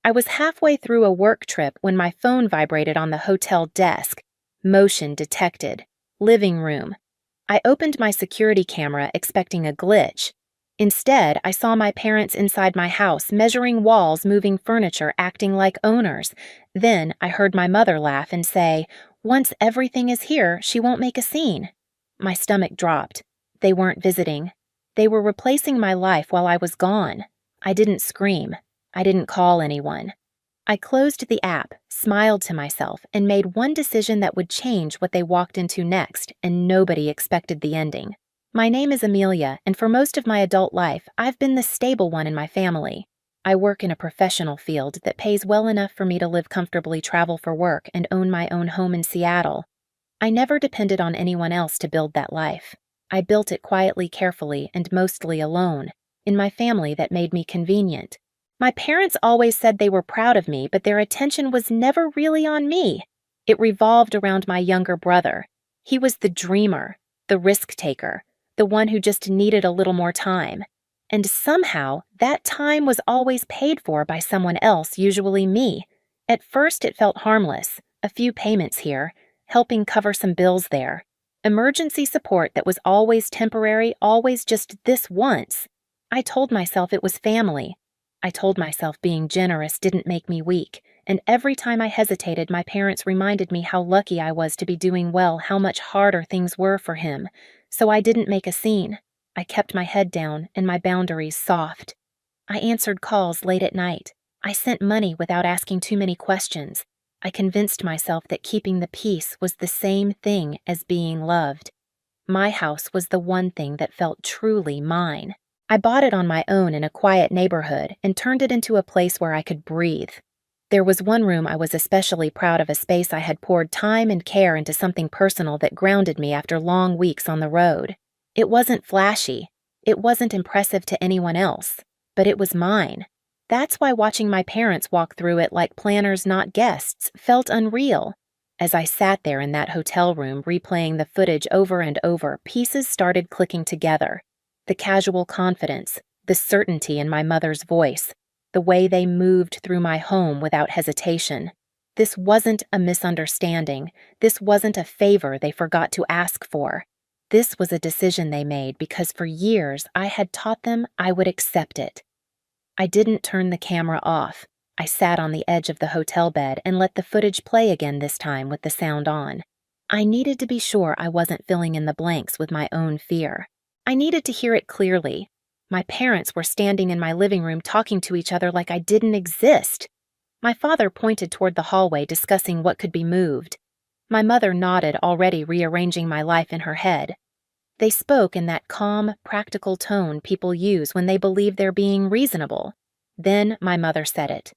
I was halfway through a work trip when my phone vibrated on the hotel desk. Motion detected. Living room. I opened my security camera expecting a glitch. Instead, I saw my parents inside my house, measuring walls, moving furniture, acting like owners. Then I heard my mother laugh and say, "Once everything is here, she won't make a scene." My stomach dropped. They weren't visiting. They were replacing my life while I was gone. I didn't scream. I didn't call anyone. I closed the app, smiled to myself, and made one decision that would change what they walked into next, and nobody expected the ending. My name is Amelia, and for most of my adult life, I've been the stable one in my family. I work in a professional field that pays well enough for me to live comfortably, travel for work, and own my own home in Seattle. I never depended on anyone else to build that life. I built it quietly, carefully, and mostly alone, in my family that made me convenient. My parents always said they were proud of me, but their attention was never really on me. It revolved around my younger brother. He was the dreamer, the risk-taker, the one who just needed a little more time. And somehow, that time was always paid for by someone else, usually me. At first it felt harmless, a few payments here, helping cover some bills there. Emergency support that was always temporary, always just this once. I told myself it was family. I told myself being generous didn't make me weak, and every time I hesitated, my parents reminded me how lucky I was to be doing well, how much harder things were for him. So I didn't make a scene. I kept my head down and my boundaries soft. I answered calls late at night. I sent money without asking too many questions. I convinced myself that keeping the peace was the same thing as being loved. My house was the one thing that felt truly mine. I bought it on my own in a quiet neighborhood and turned it into a place where I could breathe. There was one room I was especially proud of, a space I had poured time and care into, something personal that grounded me after long weeks on the road. It wasn't flashy. It wasn't impressive to anyone else, but it was mine. That's why watching my parents walk through it like planners, not guests, felt unreal. As I sat there in that hotel room, replaying the footage over and over, pieces started clicking together. The casual confidence, the certainty in my mother's voice, the way they moved through my home without hesitation. This wasn't a misunderstanding. This wasn't a favor they forgot to ask for. This was a decision they made because for years I had taught them I would accept it. I didn't turn the camera off. I sat on the edge of the hotel bed and let the footage play again, this time with the sound on. I needed to be sure I wasn't filling in the blanks with my own fear. I needed to hear it clearly. My parents were standing in my living room talking to each other like I didn't exist. My father pointed toward the hallway, discussing what could be moved. My mother nodded, already rearranging my life in her head. They spoke in that calm, practical tone people use when they believe they're being reasonable. Then my mother said it.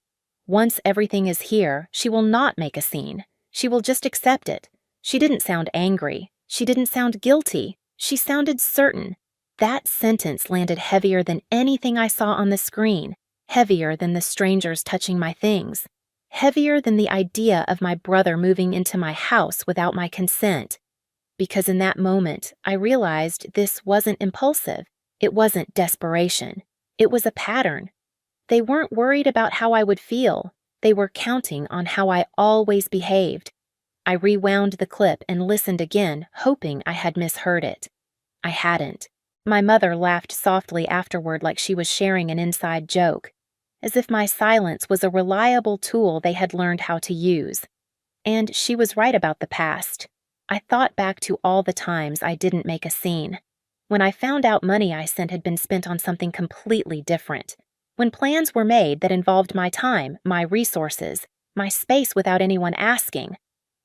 Once everything is here, she will not make a scene. She will just accept it. She didn't sound angry. She didn't sound guilty. She sounded certain. That sentence landed heavier than anything I saw on the screen, heavier than the strangers touching my things, heavier than the idea of my brother moving into my house without my consent. Because in that moment, I realized this wasn't impulsive. It wasn't desperation. It was a pattern. They weren't worried about how I would feel. They were counting on how I always behaved. I rewound the clip and listened again, hoping I had misheard it. I hadn't. My mother laughed softly afterward, like she was sharing an inside joke, as if my silence was a reliable tool they had learned how to use. And she was right about the past. I thought back to all the times I didn't make a scene. When I found out money I sent had been spent on something completely different. When plans were made that involved my time, my resources, my space without anyone asking.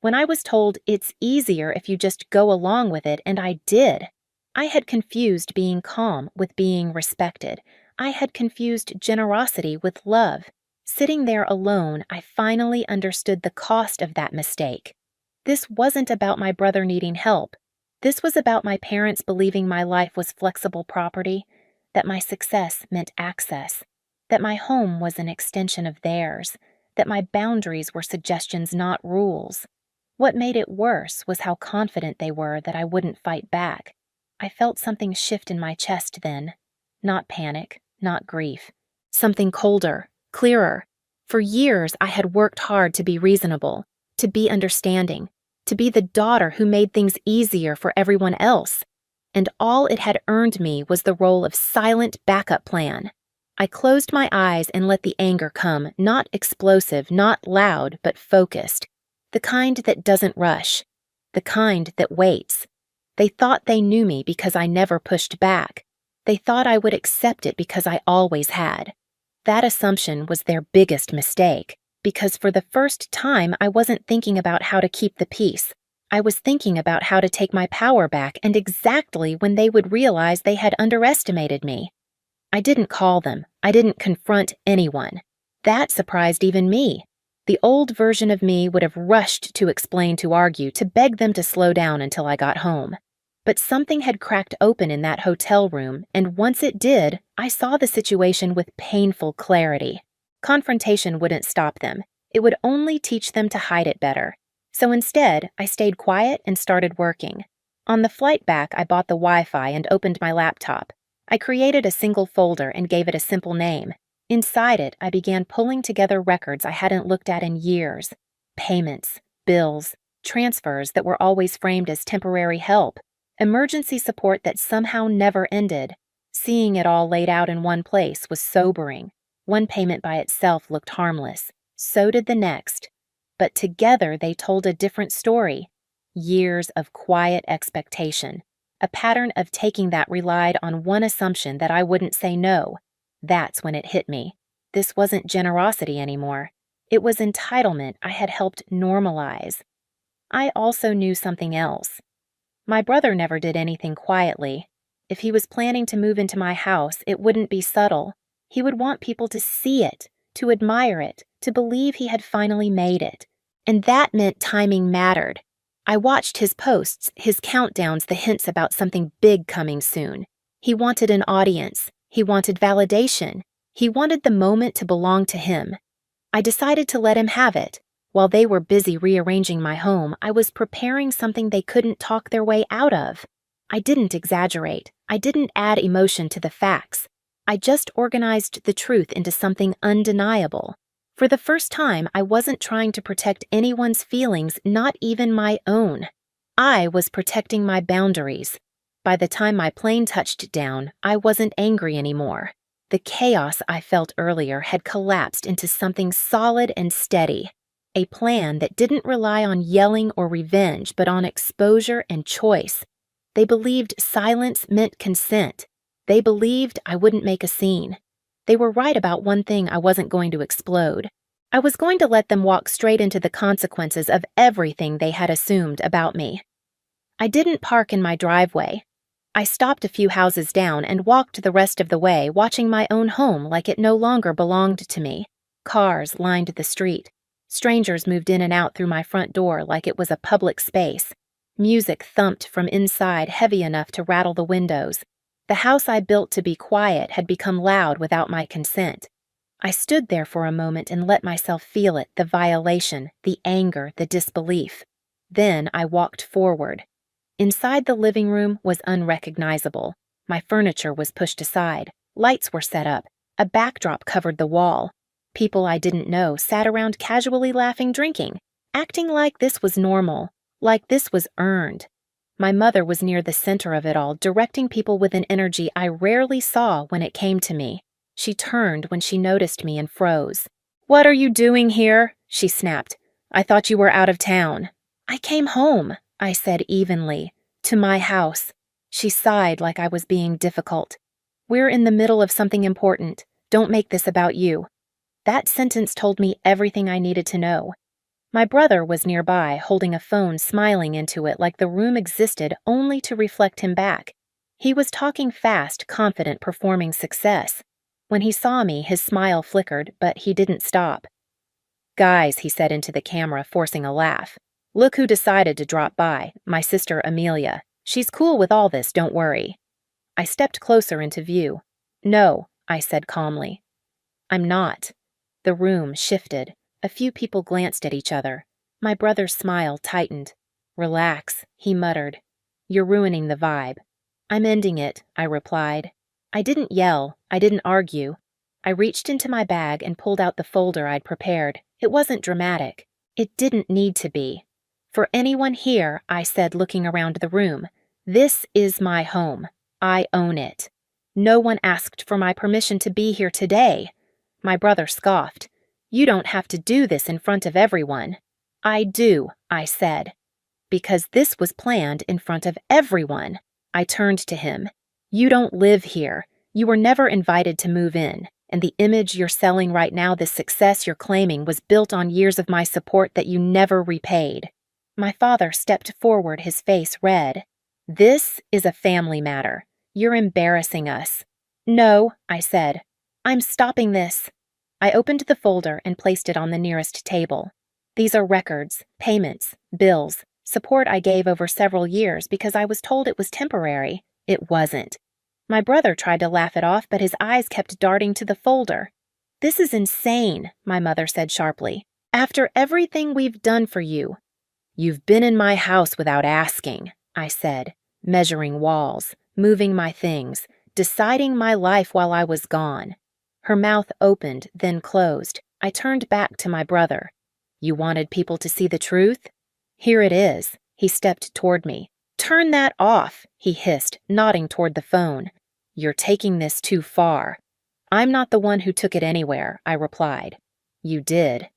When I was told it's easier if you just go along with it, and I did. I had confused being calm with being respected. I had confused generosity with love. Sitting there alone, I finally understood the cost of that mistake. This wasn't about my brother needing help. This was about my parents believing my life was flexible property, that my success meant access, that my home was an extension of theirs, that my boundaries were suggestions, not rules. What made it worse was how confident they were that I wouldn't fight back. I felt something shift in my chest then. Not panic, not grief. Something colder, clearer. For years, I had worked hard to be reasonable, to be understanding, to be the daughter who made things easier for everyone else. And all it had earned me was the role of silent backup plan. I closed my eyes and let the anger come, not explosive, not loud, but focused. The kind that doesn't rush. The kind that waits. They thought they knew me because I never pushed back. They thought I would accept it because I always had. That assumption was their biggest mistake, because for the first time I wasn't thinking about how to keep the peace. I was thinking about how to take my power back and exactly when they would realize they had underestimated me. I didn't call them. I didn't confront anyone. That surprised even me. The old version of me would have rushed to explain, to argue, to beg them to slow down until I got home. But something had cracked open in that hotel room, and once it did, I saw the situation with painful clarity. Confrontation wouldn't stop them. It would only teach them to hide it better. So instead, I stayed quiet and started working. On the flight back, I bought the Wi-Fi and opened my laptop. I created a single folder and gave it a simple name. Inside it, I began pulling together records I hadn't looked at in years. Payments, bills, transfers that were always framed as temporary help. Emergency support that somehow never ended. Seeing it all laid out in one place was sobering. One payment by itself looked harmless. So did the next. But together they told a different story. Years of quiet expectation. A pattern of taking that relied on one assumption that I wouldn't say no. That's when it hit me. This wasn't generosity anymore. It was entitlement I had helped normalize. I also knew something else. My brother never did anything quietly. If he was planning to move into my house, it wouldn't be subtle. He would want people to see it, to admire it, to believe he had finally made it. And that meant timing mattered. I watched his posts, his countdowns, the hints about something big coming soon. He wanted an audience. He wanted validation. He wanted the moment to belong to him. I decided to let him have it. While they were busy rearranging my home, I was preparing something they couldn't talk their way out of. I didn't exaggerate. I didn't add emotion to the facts. I just organized the truth into something undeniable. For the first time, I wasn't trying to protect anyone's feelings, not even my own. I was protecting my boundaries. By the time my plane touched down, I wasn't angry anymore. The chaos I felt earlier had collapsed into something solid and steady. A plan that didn't rely on yelling or revenge, but on exposure and choice. They believed silence meant consent. They believed I wouldn't make a scene. They were right about one thing: I wasn't going to explode. I was going to let them walk straight into the consequences of everything they had assumed about me. I didn't park in my driveway. I stopped a few houses down and walked the rest of the way, watching my own home like it no longer belonged to me. Cars lined the street. Strangers moved in and out through my front door like it was a public space. Music thumped from inside, heavy enough to rattle the windows. The house I built to be quiet had become loud without my consent. I stood there for a moment and let myself feel it, the violation, the anger, the disbelief. Then I walked forward. Inside the living room was unrecognizable. My furniture was pushed aside. Lights were set up. A backdrop covered the wall. People I didn't know sat around casually laughing, drinking, acting like this was normal, like this was earned. My mother was near the center of it all, directing people with an energy I rarely saw when it came to me. She turned when she noticed me and froze. "What are you doing here?" she snapped. "I thought you were out of town." "I came home," I said evenly. "To my house." She sighed like I was being difficult. "We're in the middle of something important. Don't make this about you." That sentence told me everything I needed to know. My brother was nearby, holding a phone, smiling into it like the room existed only to reflect him back. He was talking fast, confident, performing success. When he saw me, his smile flickered, but he didn't stop. "Guys," he said into the camera, forcing a laugh. "Look who decided to drop by, my sister Amelia. She's cool with all this, don't worry." I stepped closer into view. "No," I said calmly. "I'm not." The room shifted. A few people glanced at each other. My brother's smile tightened. "Relax," he muttered. "You're ruining the vibe." "I'm ending it," I replied. I didn't yell. I didn't argue. I reached into my bag and pulled out the folder I'd prepared. It wasn't dramatic. It didn't need to be. For anyone here, I said, looking around the room, this is my home. I own it. No one asked for my permission to be here today. My brother scoffed. You don't have to do this in front of everyone. I do, I said. Because this was planned in front of everyone. I turned to him. You don't live here. You were never invited to move in, and the image you're selling right now, the success you're claiming, was built on years of my support that you never repaid. My father stepped forward, his face red. This is a family matter. You're embarrassing us. No, I said. I'm stopping this. I opened the folder and placed it on the nearest table. These are records, payments, bills, support I gave over several years because I was told it was temporary. It wasn't. My brother tried to laugh it off, but his eyes kept darting to the folder. This is insane, my mother said sharply. After everything we've done for you. You've been in my house without asking, I said, measuring walls, moving my things, deciding my life while I was gone. Her mouth opened, then closed. I turned back to my brother. You wanted people to see the truth? Here it is. He stepped toward me. Turn that off, he hissed, nodding toward the phone. You're taking this too far. I'm not the one who took it anywhere, I replied. You did.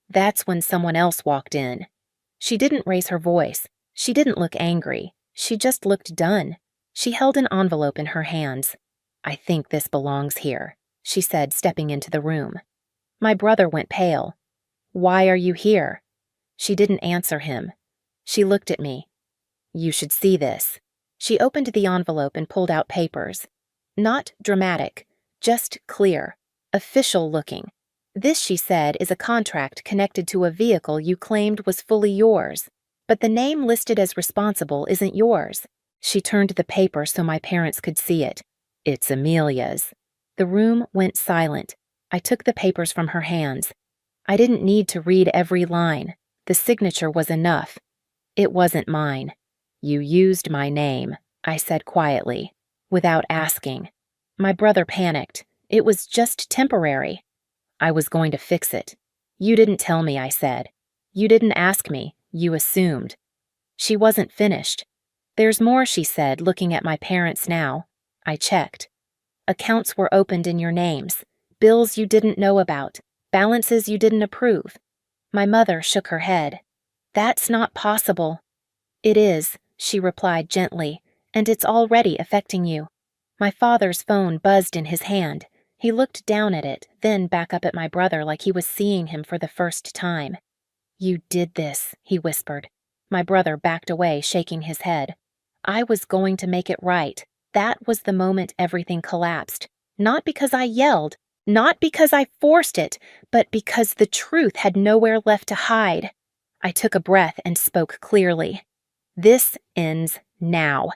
That's when someone else walked in. She didn't raise her voice. She didn't look angry. She just looked done. She held an envelope in her hands. I think this belongs here, she said, stepping into the room. My brother went pale. Why are you here? She didn't answer him. She looked at me. You should see this. She opened the envelope and pulled out papers. Not dramatic, just clear, official looking. This, she said, is a contract connected to a vehicle you claimed was fully yours. But the name listed as responsible isn't yours. She turned the paper so my parents could see it. It's Amelia's. The room went silent. I took the papers from her hands. I didn't need to read every line. The signature was enough. It wasn't mine. You used my name, I said quietly, without asking. My brother panicked. It was just temporary. I was going to fix it. You didn't tell me, I said. You didn't ask me. You assumed. She wasn't finished. There's more, she said, looking at my parents now. I checked. Accounts were opened in your names. Bills you didn't know about. Balances you didn't approve. My mother shook her head. That's not possible. It is, she replied gently, and it's already affecting you. My father's phone buzzed in his hand. He looked down at it, then back up at my brother like he was seeing him for the first time. You did this, he whispered. My brother backed away, shaking his head. I was going to make it right. That was the moment everything collapsed. Not because I yelled, not because I forced it, but because the truth had nowhere left to hide. I took a breath and spoke clearly. This ends now.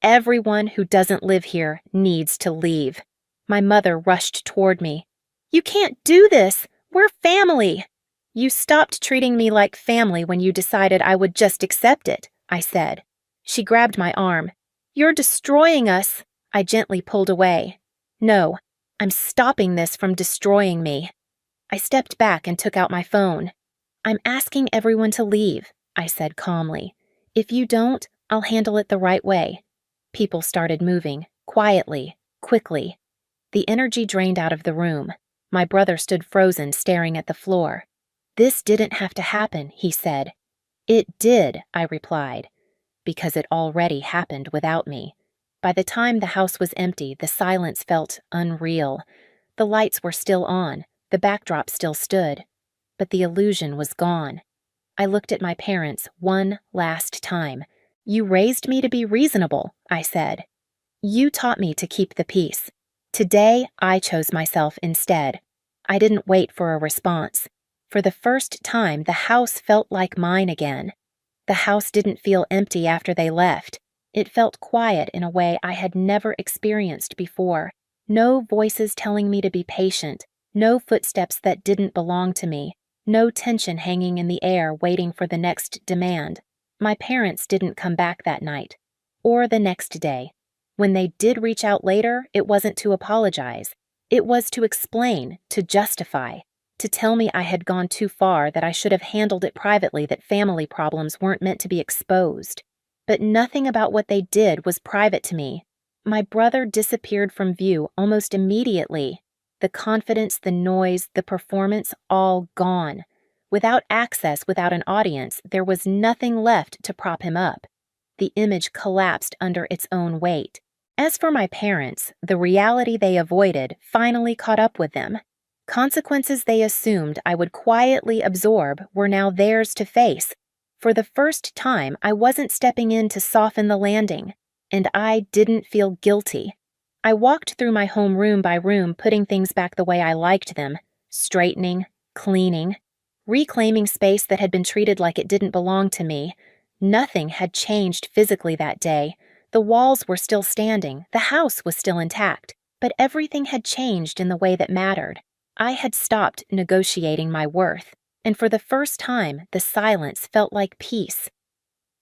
Everyone who doesn't live here needs to leave. My mother rushed toward me. You can't do this. We're family. You stopped treating me like family when you decided I would just accept it, I said. She grabbed my arm. You're destroying us. I gently pulled away. No, I'm stopping this from destroying me. I stepped back and took out my phone. I'm asking everyone to leave, I said calmly. If you don't, I'll handle it the right way. People started moving, quietly, quickly. The energy drained out of the room. My brother stood frozen, staring at the floor. This didn't have to happen, he said. It did, I replied, because it already happened without me. By the time the house was empty, the silence felt unreal. The lights were still on, the backdrop still stood, but the illusion was gone. I looked at my parents one last time. You raised me to be reasonable, I said. You taught me to keep the peace. Today, I chose myself instead. I didn't wait for a response. For the first time, the house felt like mine again. The house didn't feel empty after they left. It felt quiet in a way I had never experienced before. No voices telling me to be patient. No footsteps that didn't belong to me. No tension hanging in the air waiting for the next demand. My parents didn't come back that night. Or the next day. When they did reach out later, it wasn't to apologize. It was to explain, to justify, to tell me I had gone too far, that I should have handled it privately, that family problems weren't meant to be exposed. But nothing about what they did was private to me. My brother disappeared from view almost immediately. The confidence, the noise, the performance, all gone. Without access, without an audience, there was nothing left to prop him up. The image collapsed under its own weight. As for my parents, the reality they avoided finally caught up with them. Consequences they assumed I would quietly absorb were now theirs to face. For the first time, I wasn't stepping in to soften the landing, and I didn't feel guilty. I walked through my home room by room, putting things back the way I liked them, straightening, cleaning, reclaiming space that had been treated like it didn't belong to me. Nothing had changed physically that day. The walls were still standing, the house was still intact, but everything had changed in the way that mattered. I had stopped negotiating my worth, and for the first time, the silence felt like peace.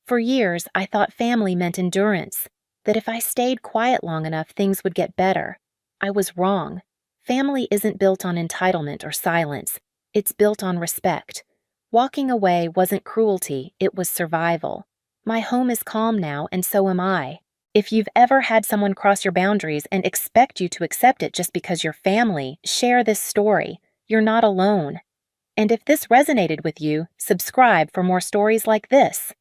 For years, I thought family meant endurance, that if I stayed quiet long enough, things would get better. I was wrong. Family isn't built on entitlement or silence. It's built on respect. Walking away wasn't cruelty, it was survival. My home is calm now, and so am I. If you've ever had someone cross your boundaries and expect you to accept it just because you're family, share this story. You're not alone. And if this resonated with you, subscribe for more stories like this.